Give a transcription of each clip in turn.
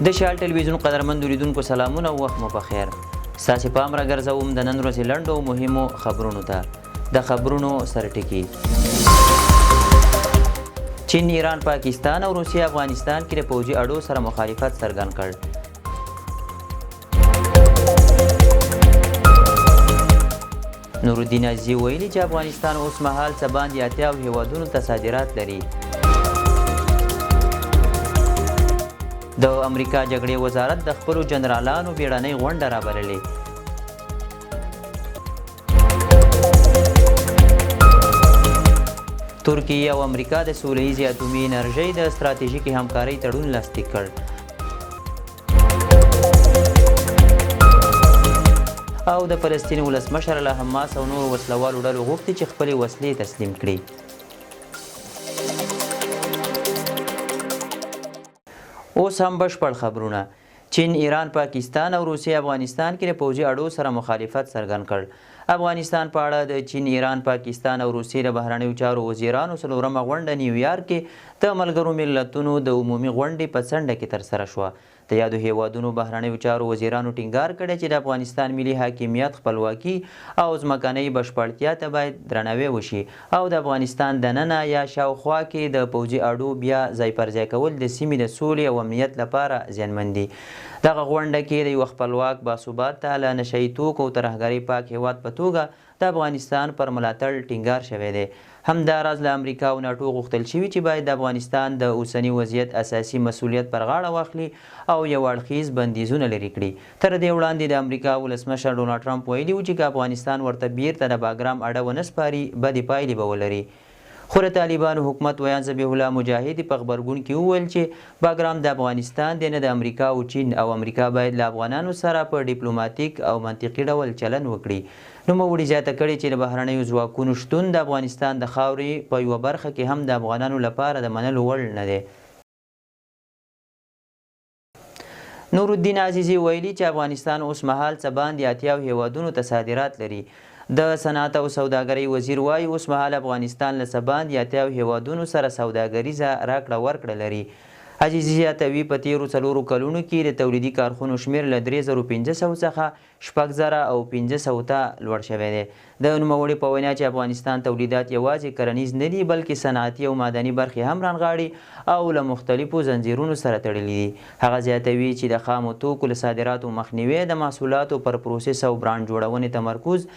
د شال ټلویزیون قدرمن لیدونکو سلامونه او وخت مو بخیر. ستاسې پام راګرځوم د نن ورځې لنډو او مهمو خبرونو ته. د خبرونو سرټکي: چین، ایران، پاکستان او روسیه افغانستان کې د پوځي اډو سره مخالفت څرګند کړ. نورالدین عزیزي ویلي چې افغانستان اوس مهال څه باندې 80 هیوادونو ته صادرات لري. د امریکا جګړې وزارت د خپلو جنرالانو بیړنۍ غونډه رابللې. ترکیه او امریکا د سولیزې اټومي انرژۍ د ستراتیژیکې همکارۍ تړون لاسلیک کړ. او د فلسطین ولسمشر له حماس او نورو وسلوالو ډلو غوښتي چې خپلې وسلې تسلیم کړي. اوس هم بشپړ خبرونه. چین، ایران، پاکستان او روسیه افغانستان کې د پوځي اډو سره مخالفت څرګند کړ. افغانستان په اړه د چین، ایران، پاکستان او روسیې د بهرنیو چارو وزیرانو څلورمه غونډه نیویارک کې د ملګرو ملتونو د عمومي غونډې په څنډه کې ترسره شوه. د یادو هیوادونو بهرنیو چارو وزیرانو ټینګار کړی چې د افغانستان ملي حاکمیت، خپلواکي او ځمکنۍ بشپړتیا ته باید درناوی وشي او د افغانستان دننه یا شاوخوا کې د پوځي اډو بیا ځای پر ځای کول د سیمې د سولې او امنیت لپاره زیانمن دي. دغه غونډه کې د یو خپلواک، باثباته، له نشهیي توکو او ترهګرۍ پاک هیواد په توګه د افغانستان پر ملاتړ ټینګار شوی دی. همداراز له امریکا او ناټو غوښتل شوي چې باید د افغانستان د اوسني وضعیت اساسي مسؤلیت پر غاړه واخلي او یو اړخیز بندیزونه لرې کړي. تر دې وړاندې د امریکا ولسمشر ډونالډ ټرمپ ویلي و چې که افغانستان ورته بیرته د باګرام اډه ونه سپاري بدې پایلې به ولري. خو د طالبانو حکومت ویان ذبیح الله مجاهد په خبرګون کې وویل چې باګرام د افغانستان دی نه د امریکا او چین، او امریکا باید له افغانانو سره په ډیپلوماتیک او منطقي ډول چلند وکړي. نوموړي زیاته کړې چې د بهرنیو ځواکونو شتون د افغانستان د خاورې په یوه برخه کې هم د افغانانو لپاره د منلو وړ نه دی. نورالدین عزیزي ویلي چې افغانستان اوس مهال څه باندې 80 هیوادونو ته صادرات لري. د صنعت او سوداګرۍ وزیر وایي اوس مهال افغانستان له څه باندې 80 هیوادونو سره سوداګریزه راکړه ورکړه لري. عزیزي زیاتوي په تیرو 4 کلونو کې د تولیدي کارخونو شمیر له 3500 څخه 6000 او 500 ته لوړ شوی دی. د نوموړي په وینا چې افغانستان تولیدات یوازې کرنیز نه دي بلکې صنعتي او معدني برخې هم رانغاړي او له مختلفو زنځیرونو سره تړلي دي. هغه زیاتوي چې د خامو توکو له صادراتو مخنیوی، د محصولاتو پر پروسس او برانډ جوړونې تمرکز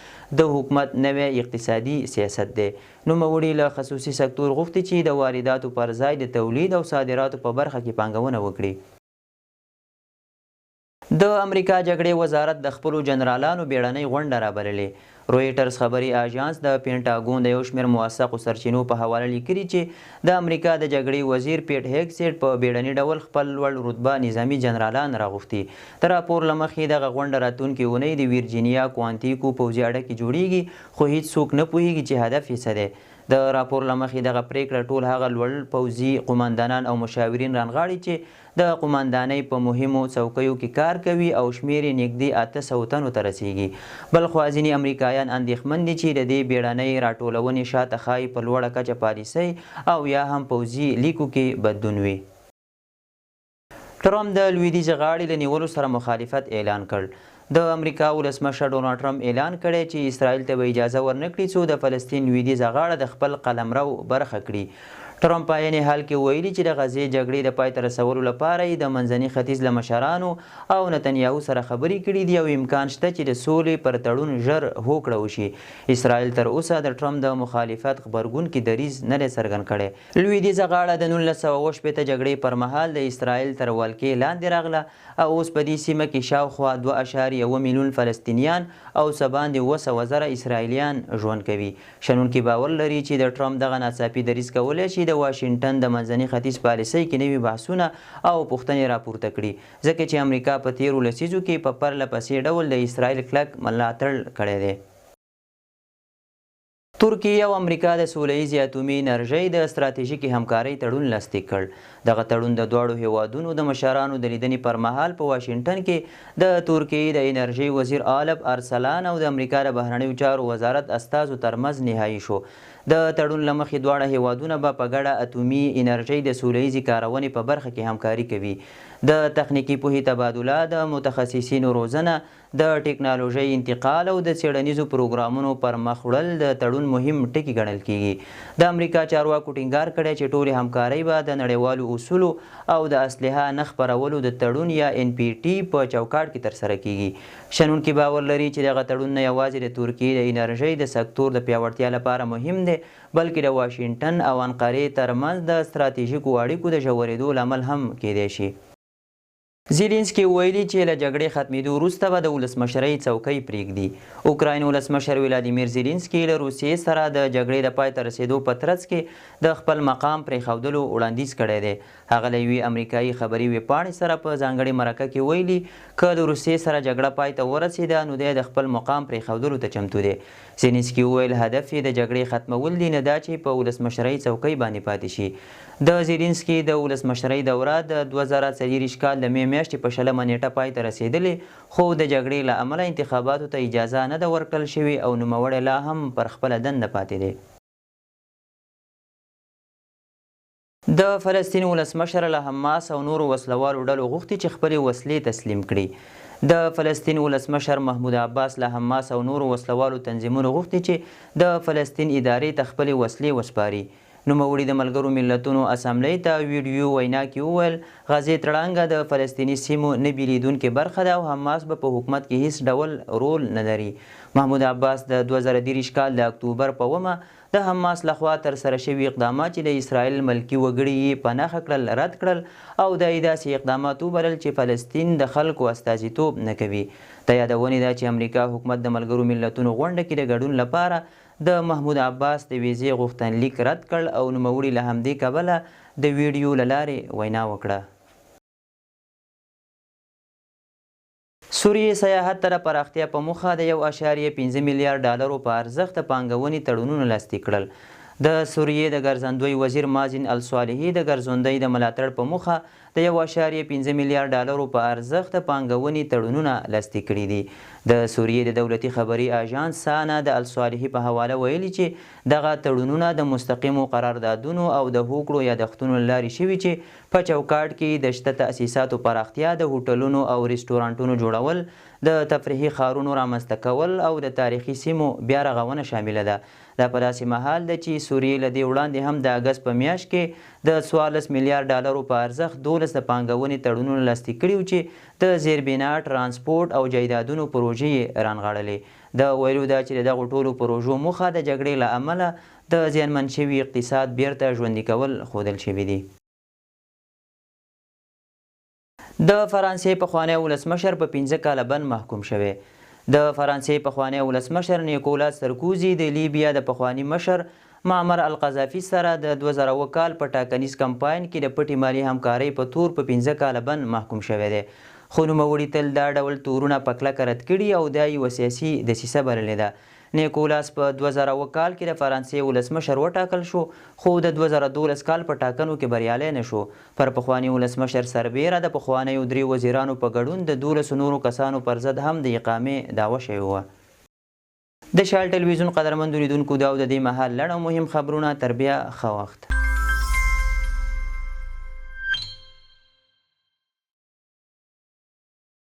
د حکومت نوی اقتصادي سیاست دی. نوموړي له خصوصي سکتور غوښتي چې د وارداتو پر ځای د تولید او صادراتو په برخه کې پانګونه وکړي. د امریکا جګړې وزارت د خپلو جنرالانو بیړنۍ غونډه رابللې. رویټرز خبري اژانس د پینټاګون د یو شمېر موثقو سرچینو په حواله لیکلي چې د امریکا د جګړې وزیر پیټ هیګسیټ په بیړني ډول خپل لوړ رتبه نظامي جنرالان راغوښتي. د راپور له مخې دغه غونډه راتلونکې اونۍ د ویرجینیا کوانتیکو پوځي اډه کې جوړیږي، خو هیڅ څوک نه پوهیږي چې هدف یې څه دی. د راپور له مخې دغه پریکړه ټول هغه لوړ پوځي قماندانان او مشاورین رانغاړي چې د قماندانۍ په مهمو څوکیو کې کار کوي او شمیر یې نږدې 800 تنو ته رسیږي. بلخوا ځینې امریکایان اندېښمن دي چې د دې بیړنۍ راټولونې شاته ښایي په لوړه کچه پالیسۍ او یا هم پوځي لیکو کې بدلون وي. ټرمپ د لویدیځې غاړې له نیولو سره مخالفت اعلان کړ. د امریکا ولسمشر ډونالډ ټرمپ اعلان کړی چې اسرائیل ته به اجازه ورنکړي څو د فلسطین لویدیځه غاړه د خپل قلمرو برخه کړي. ټرمپ په عین حال کې ویلي چې د غزې جګړې د پای ته رسولو لپاره یې د منځني ختیځ له مشرانو او نتنیاهو سره خبرې کړي دي او امکان شته چې د سولې پر تړون ژر هوکړه وشي. اسرائیل تر اوسه د ټرمپ د مخالفت غبرګون کې دریځ نه دی څرګند کړی. لویدیځه غاړه د 1918 جګړې پر مهال د اسرائیل تر ولکې لاندې راغله او اوس په دې سیمه کې شاوخوا 2.1 میلیون فلسطینیان او څه باندې 700,000 اسرائیلیان ژوند کوي. شنونکي باور لري چې د ټرمپ دغه ناڅاپي دریځ کولی شي د واشنګټن د منځني ختیځ پالیسۍ کې نوي بحثونه او پوښتنې راپورته کړي، ځکه چې امریکا په تیرو لسیزو کې په پرله پسې ډول د اسرائیل کلک ملاتړ کړی دی. ترکیه او امریکا د سولیزې اټومي انرژۍ د ستراتیژیکې همکارۍ تړون لاسلیک کړ. دغه تړون د دواړو هیوادونو د مشرانو د لیدنې پر مهال په واشنګټن کې د ترکیې د انرژۍ وزیر آلب ارسلان او د امریکا د بهرنیو چارو وزارت استازو ترمنځ نهایي شو. د تړون له مخې دواړه هیوادونه به په ګډه اټومي انرژۍ د سوله ییزې کارونې په برخه کې همکاري کوي. د تخنیکي پوهې تبادله، د متخصصینو روزنه، د ټیکنالوژۍ انتقال او د څیړنیزو پروګرامونو پرمخ وړل د تړون مهم ټکي ګڼل کیږي. د امریکا چارواکو ټینګار کړی چې ټولې همکارۍ به د نړیوالو اصولو او د اسلحه نه خپرولو د تړون یا NPT په چوکاټ کې ترسره کیږي. شنونکي باور لري چې دغه تړون نه یوازې د ترکیې د انرژۍ د سکتور د پیاوړتیا لپاره مهم دی، بلکې د واشنګټن او انقرې ترمنځ د ستراتیژیکو اړیکو د ژورېدو لامل هم کیدای شي. زیلینسکي ویلي چې له جګړې ختمېدو وروسته به د ولسمشرۍ څوکۍ پرېږدي. اوکراین ولسمشر ولادیمیر زیلینسکي له روسیې سره د جګړې د پای ته رسېدو په ترڅ کې د خپل مقام پرېښودلو وړاندیز کړی دی. هغه له یوې امریکایي خبري ویبپاڼې سره په ځانګړې مرکه کې ویلي که د روسیې سره جګړه پای ته ورسېده نو دی د خپل مقام پرېښودلو ته چمتو دی. زیلینسکي وویل هدف یې د جګړې ختمول دي، نه دا چې په ولسمشرۍ څوکۍ باندې پاتې شي. د زیلینسکي د ولسمشرۍ دوره د 2024 کال د مې میاشتې په 20 نیټه پای ته رسېدلې، خو د جګړې له امله انتخاباتو ته اجازه نه ده ورکړل شوې او نوموړی لا هم پر خپله دنده پاتې دی. د فلسطین ولسمشر له حماس او نورو وسلوالو ډلو غوښتي چې خپلې وسلې تسلیم کړي. د فلسطین ولسمشر محمود عباس له حماس او نورو وسلوالو تنظیمونو غوښتي چې د فلسطین ادارې ته خپلې وسلې وسپاري. نوموړي د ملګرو ملتونو اسامبلۍ ته ویډیو وینا کې وویل غزې تړانګه د فلسطیني سیمو نه بیلیدونکې برخه ده او حماس به په حکومت کې هیڅ ډول رول نه لري. محمود عباس د 2023 کال د اکتوبر په 9 د حماس لخوا ترسره شوي اقدامات چې د اسرائیل ملکي وګړي یې په نښه کړل رد کړل او د داسې اقدامات وبلل چې فلسطین د خلکو استازیتوب نه کوي. د یادونې ده چې امریکا حکومت د ملګرو ملتونو غونډه کې د ګډون لپاره د محمود عباس د ویزې غوښتنلیک رد کړ او نوموړي له همدې کبله د ویډیو له لارې وینا وکړه. سوریې سیاحت ته د پراختیا په موخه د 1.5 میلیارډ ډالرو په ارزښت د پانګونې تړونونه لاسلیک کړل. د سوریې د ګرځندوی وزیر مازن الصالحي د ګرځندوی د ملاتړ په موخه د 1.5 میلیارډ ډالرو په ارزښت د پانګونې تړونونه لاسلیک کړي دي. د سوریې د دولتي خبري اژانس سانا د الصالحي په حواله ویلي چې دغه تړونونه د مستقیمو قراردادونو او د هوکړو یادښتونو له لارې شوي چې په چوکاټ کې د شته تأسیساتو پراختیا، د هوټلونو او رستورانټونو جوړول، د تفریحي ښارونو رامنځته کول او د تاریخي سیمو بیا رغونه شامله ده. دا په داسې مهال ده چې سوریې له دې وړاندې هم د اګست په میاشت کې د 14 میلیارډ ډالرو په ارزښت 12 د پانګونې تړونونه لاسلیک کړي وو چې د زیربنا، ترانسپورټ او جایدادونو پروژې یې رانغاړلې. د ویلو ده چې د دغو ټولو پروژو موخه د جګړې له امله د زیانمن شوي اقتصاد بیرته ژوندي کول ښودل شوي دي. د فرانسې پخوانی ولسمشر په 15 کاله بند محکوم شوی. د فرانسې پخوانی ولسمشر نیکولاس سرکوزي د لیبیا د پخوانی مشر معمر القذافي سره د 2000 کال په ټاکنیز کمپاین کې د پټې مالي همکارۍ په تور په 15 کاله بند محکوم شوی دی. خو نوموړي تل دا ډول تورونه په کلکه رد کړي او دا یوه سیاسي دسیسه بللې ده. نیکولاس په 2000 کال کې د فرانسې ولسمشر وټاکل شو خو د 2012 کال په ټاکنو کې بریالی نه شو. پر پخواني ولسمشر سربیره د پخوانیو 3 وزیرانو په ګډون د 12 نورو کسانو پر ضد هم د اقامې دعوه شوې وه. د شال ټلویزیون قدرمندو لیدونکو دا او د دې مهال لنډ او مهم خبرونه تر بیا ښه وخت.